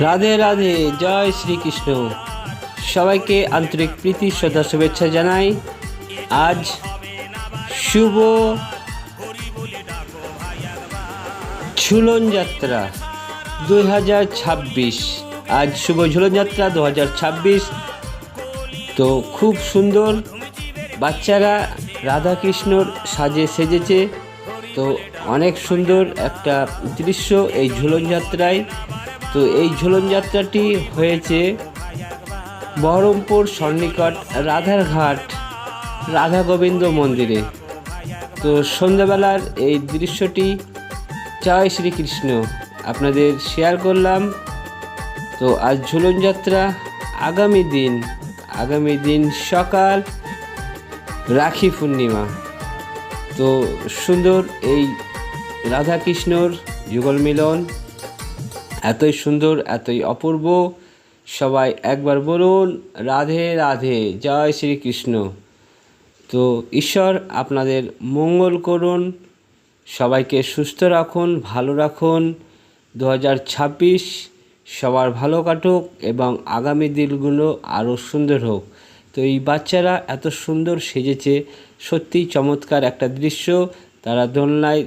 রাধে রাধে, জয় শ্রীকৃষ্ণ। সবাইকে আন্তরিক প্রীতি শ্রদ্ধা শুভেচ্ছা জানাই। আজ শুভ ঝুলন যাত্রা 2026। আজ শুভ ঝুলন যাত্রা 2026। তো খুব সুন্দর বাচ্চারা রাধাকৃষ্ণর সাজে সেজেছে। তো অনেক সুন্দর একটা দৃশ্য এই ঝুলন যাত্রায়। তো এই ঝুলন যাত্রাটি হয়েছে বহরমপুর সন্নিকট রাধারঘাট রাধা গোবিন্দ মন্দিরে। তো সন্ধ্যাবেলার এই দৃশ্যটি জয় শ্রীকৃষ্ণ আপনাদের শেয়ার করলাম। তো আজ ঝুলন যাত্রা, আগামী দিন সকাল রাখি পূর্ণিমা। তো সুন্দর এই রাধাকৃষ্ণর যুগল মিলন, এতই সুন্দর, এতই অপূর্ব। সবাই একবার বলুন রাধে রাধে, জয় শ্রীকৃষ্ণ। তো ঈশ্বর আপনাদের মঙ্গল করুন, সবাইকে সুস্থ রাখুন, ভালো রাখুন। 2026 সবার ভালো কাটুক এবং আগামী দিনগুলো আরও সুন্দর হোক। তো এই বাচ্চারা এত সুন্দর সেজেছে, সত্যিই চমৎকার একটা দৃশ্য। তারা দোলনায়